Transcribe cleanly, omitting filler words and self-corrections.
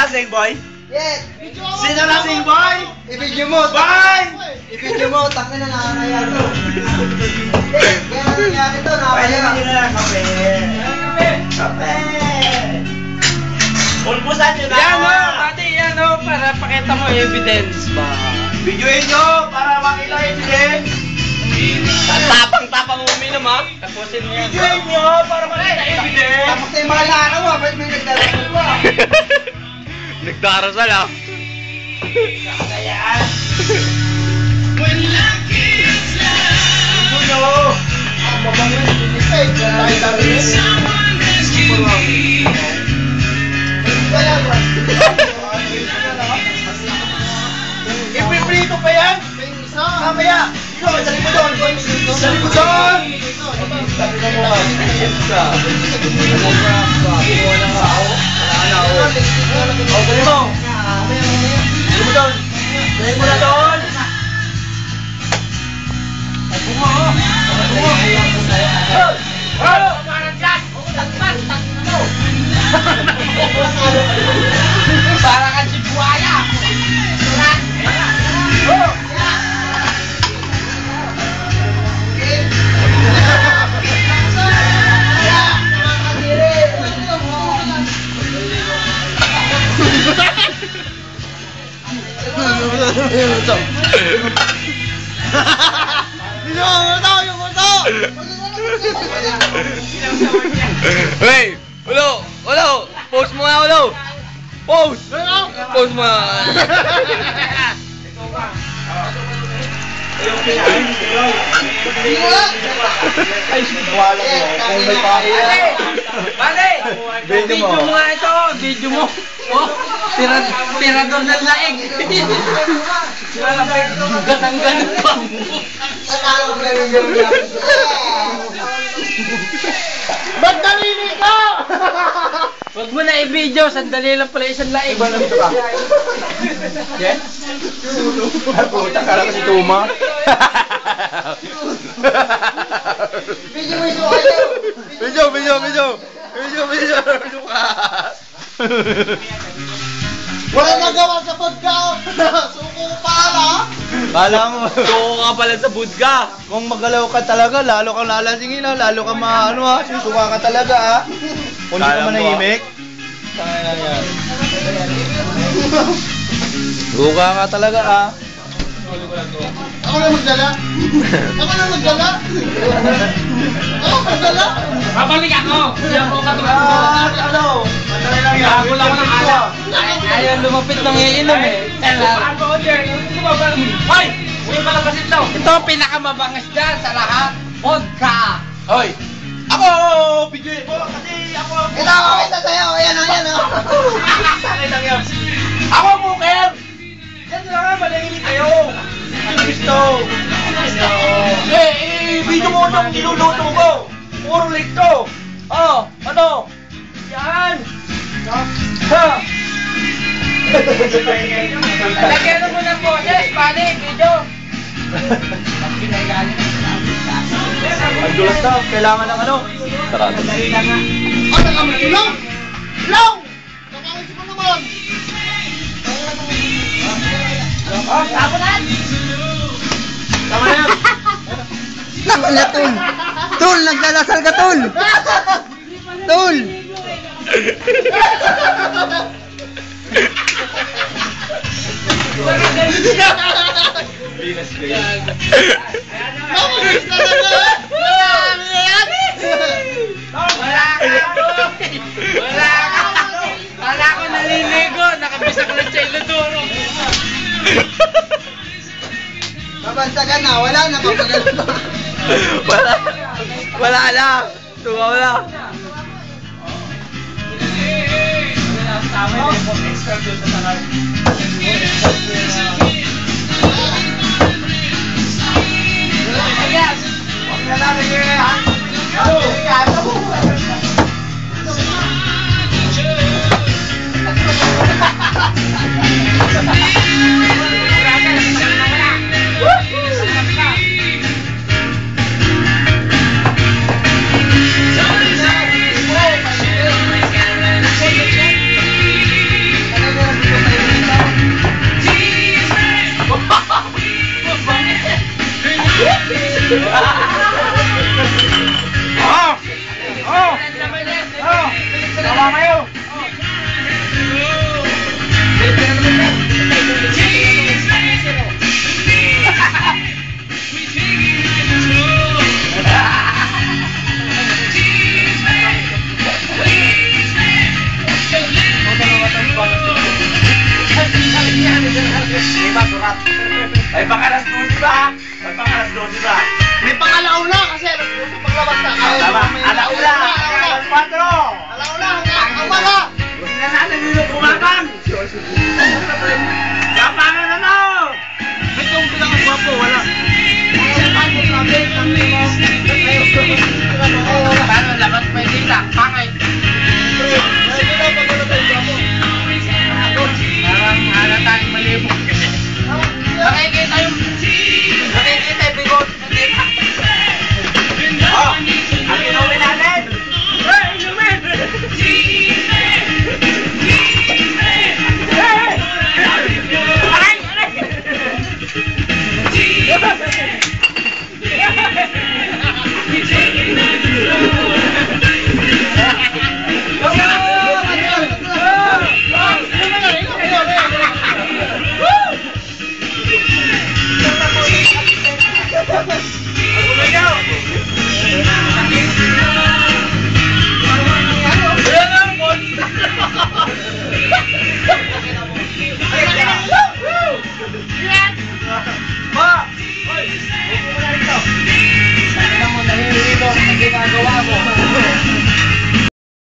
lasing boy? Yes! Sino lasing boy? I-video mo! Boy! I-video mo! Tangin na nakakaya to! Kaya nangyari to, Pwede nakakaya! nyo na kape. Kape! Pulbusan nyo na! Yan o, pati yan o, para pakita mo evidence ba? Videoin nyo para makita evidence. Tapang-tapang uminom ha, tapusin mo yan. Videoin nyo para makita evidence. Tapos na yung mga lakaw ah, ba't may nagdalaman ko ah? Nagdarasal ha. Kayaan. Video nyo. Mabangin, sinisay, tayo tayo. Ipiprito pa yan? Mamaya! Ikaw, sa likod doon! Sa likod doon! O, dali mo! Dali mo doon! Dali mo na doon! Para ka si buhaya. Hey! Ulo! Ulo! Post mo nga ulo! Post! Post mo nga! Ay, wala mo. Kung may pakaya. Bale! Video Video mo. mo nga ito, video mo. Oh, tirador ng laing. Gatang-ganang pa mo. Ba't narinig ka? Huwag mo na i-video, sandali lang pala isang laing. Iba lang ito ka. Yes? Puta ka lang kasi tuma. Video mo yung kayo! Video ka. Wala nagawa sa podcast! Suko ko pala! Kala mo. Toko ka pala sa budga! Kung magalaw ka talaga, lalo kang lalasingin, lalo kang maano ha, susuka ka talaga ha. Kung di ka Kala mo, manahimik. Tangina yan. Suka ka talaga ha. Ako na magdala! Babalik ako! Hindi ako Ano? Madali lang yan. Bago lang ako ng alak. Ayaw lumapit ng iinom eh. Hoy! Hindi pala kasi ito. Ito ang pinakamabangas dyan sa lahat. Vodka! Hoy! Ako! Bigay mo kasi ako ang Ito ako kita sa'yo! Ayan o, ayan o! Sakit lang yan. Ako ang buker! Yan lang nga, manahimik kayo. Ang gusto. Video mo itong niluluto ko. Puro likto. Oh, ano? Yan. Ha! Lagyan mo ng boses, pali, video. Ang dulas na, kailangan ng ano? Sarado. Ano ka mo? Ilaw! Ilaw! Nakaisip mo naman! Oh, tapunan! Tama na yan. Naku na, Tul! Tul! Nagdalasal ka, Tul! Tul! Wala ka! Kala ko naliligo, nakabisak lang sa Ilodoro. Mabansagan na, wala na kapagano pa. Wala na! Tuwa wala! Oh! Oh! Oh! Tawa kayo! Ay, pakalas 12 ba? Ay, pakalas 12 ba? May pangalauna kasi alas 12 paglabas na. Tama, alauna! Alas 4! Alauna, hanggang wala. Huwag na natin dito bumaba!